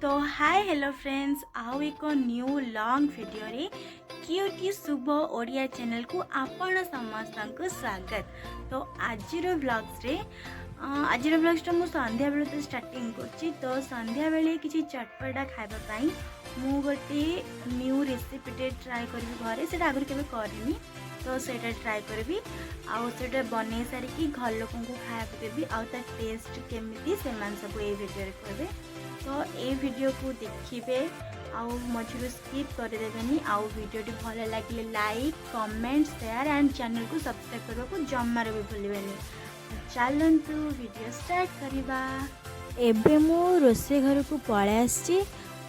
तो hi hello friends आउ एक न्यू लॉन्ग वीडियो रे क्यूटी शुभ ओडिया चैनल को आपण समस्त को स्वागत। तो आज ब्लॉग्स मु संध्या बेले तो स्टार्टिंग करछि। तो संध्या बेले किछि चटपटा खाइबा पई मु गोटे न्यू रेसिपी ट्राई करबी घरे। सेटा आगु केबे करनी तो सेटा ट्राई करबी आउ सेटा बनै सारिकी घर लोकन को खाइबा देबी आउ ता टेस्ट केमिति से मान सब ए वीडियो रे करबे। तो ये वीडियो को देखिए आउ मझे स्किप करदेनि। आउ वीडियो भल लगे like comment share and channel को सब्सक्राइब करने को जमार भी भूलें। चलतु वीडियो स्टार्ट करवा। एबे मु रोसे घर को पलै आसी।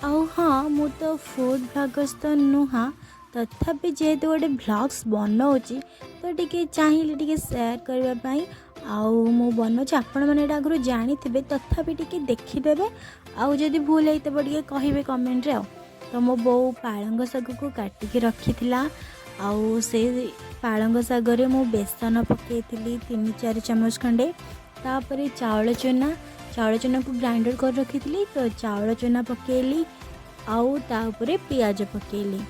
हाँ मु तो फूड ब्लॉगर्स तो नुहा तथापि जेहेतु गोटे ब्लॉग्स बनाऊँगी तो टी चाहिए शेयर करने आउ मु बनाऊँ आपण मैंने आगु जानी थे तथापि टी देखीदे आउ जदि भूल होते टे कहे कमेंट रे। तो मो बो पालंग शाग को काटिकी रखी आउ से पालंग शागर मु बेसन पकई 3-4 चम्मच खंडे तापर चाउल चूना को ग्राइंडर कर रखी। तो चाउल चूना पकेली आउ तापर पियाज पकेली।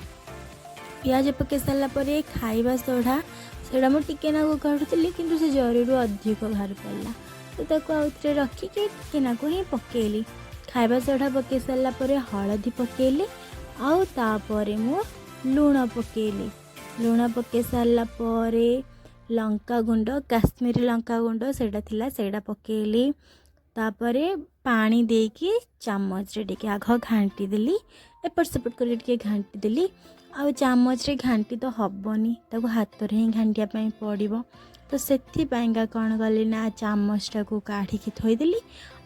पियाज पकई सारापर खाइबा सोढ़ा सेटा मुझे टिके नाकु काटुली कि से जरूर अधिक बाहर पड़ा तो ताको आउथरे रखिकी टिके नाकु ही पकेली। खाइबा सोढ़ा पकई सारापर हलदी पकेली आउ तापर मु लूण पकेली। लूण पकई सारापर लंका गुंड काश्मीरी लंका गुंड सेटा पकेली। तापर पानी देकी चामच रे टिके आघ घांटी देली एपट सेपट कर घांटी देली। आउ चामच रे घांटी तो हबनी ताको हाथ रे ही घांटिया पई पड़िबो। तो सेथि पाइंगा कौन कली ना चामचटा को काढ़िकी थोईदेली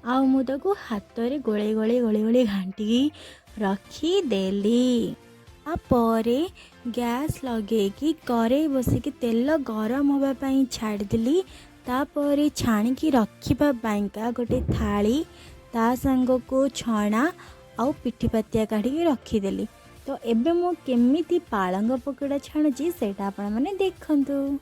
आउ मु ताको हाथ रे गोले गोले घांटी रखीदेली। तापरे गैस लगेकी कड़े बसिकी तेल गरम होबा पई छाड़देली। तापरे छाणिकी रखिबा पाइंका गोटे थाली ता संग को छणा आउ पिठीपातिया काढ़ी रखीदेली। तो एबे मु केमिति पालंग पकोड़ा छाणुची सेटा आपण माने देखंतु।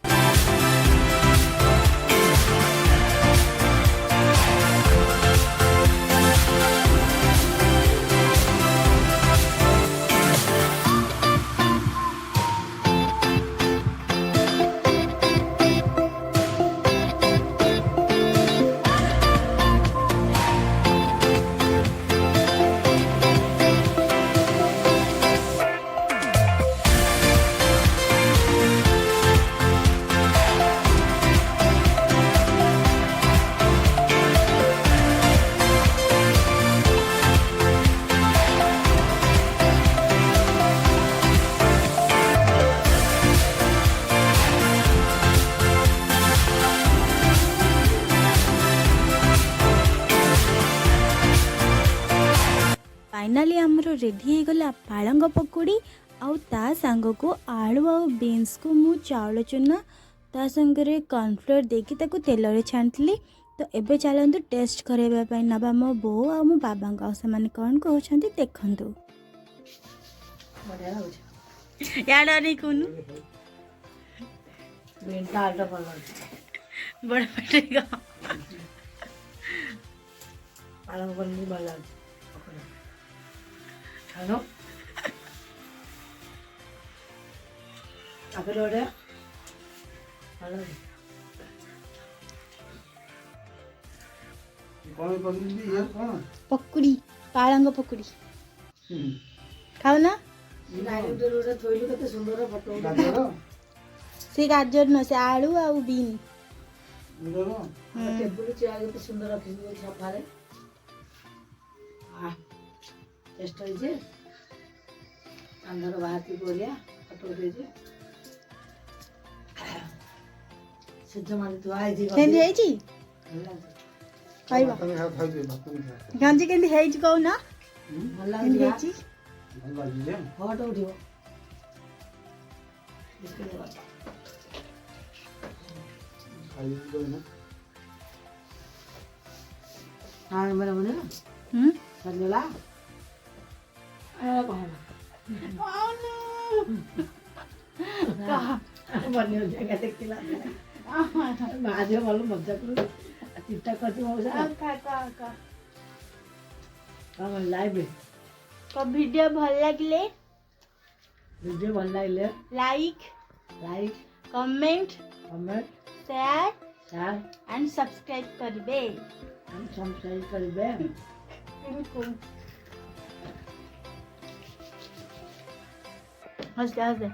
फाइनाली आमर रेडी हो गला पालंग पकोड़ी आउ ता सांग को आलू आउ बीन्स को मु चाउल चूना ता संगे कॉर्नफ्लोर देकी ताको तेल रे छाणिली। तो एबे चलंतु टेस्ट करबा पई नबा मो बो आ मो बाबा का से माने कोन कहउछंती देखंतु। बढ़िया होछ याडा नै कोनु बेंटा आटा पड़ल बड़ पटेगा पालंग पन्नी बाला हेलो आगे लोड़े हेलो कौन पकड़ी ये कौन पकोड़ी पालंग पकोड़ी खाओ ना। नारी उधर थोइलु कते सुंदर फोटो गाजर से गाजर न से आलू आउ बीन उधर टेबुल चेयर कते सुंदर रखि दे सफारे आ टेस्ट होई जे अंदर बाहर की बोलिया फोटो दे जे सिद्ध माने तो आई जी केंदी है जी खाइबा भात में खाई दे भात में खा गांजी केंदी है जी कहू ना भल्ला केंदी है जी जी भल लागी जे फोटो उठियो इसके बाद खाई दो ना हां मेरा बने सजला आ कौन कहा बनियो जगह देखिला बाजे वाला मजा करू चिट्टा करती मौसा का हम लाइव तो वीडियो भल लगे वीडियो भल लगे like like comment comment share share and subscribe करिवे एंड सब्सक्राइब करिवे हंस दे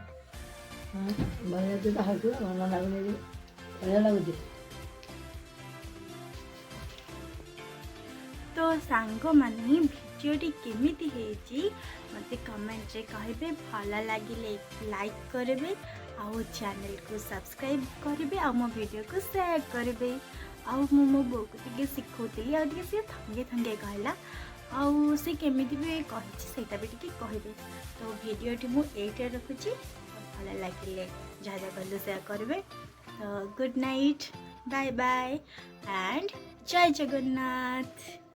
ଭଲ ଲାଗୁଛି ତ ହସିବ ଭଲ ଲାଗୁନି ବଢ଼ିଆ ଲାଗୁଛି। तो सांग माने भिडियोटी केमिति हेची मते कमेंट रे कहबे भल लागिले लाइक करबे आउ चैनल को सब्सक्राइब करबे आ मो वीडियो को शेयर करबे आउ मो बो को टिके सिखौतली आ टिके से थंगे थंगे कहला आउ से केमिति भी कहिछि सेटा भी टिके कहबे। तो वीडियोटी मु एटा रखुछि भल लागिले जा जा कहले शेयर करबे। तो good night bye bye and जय जगन्नाथ।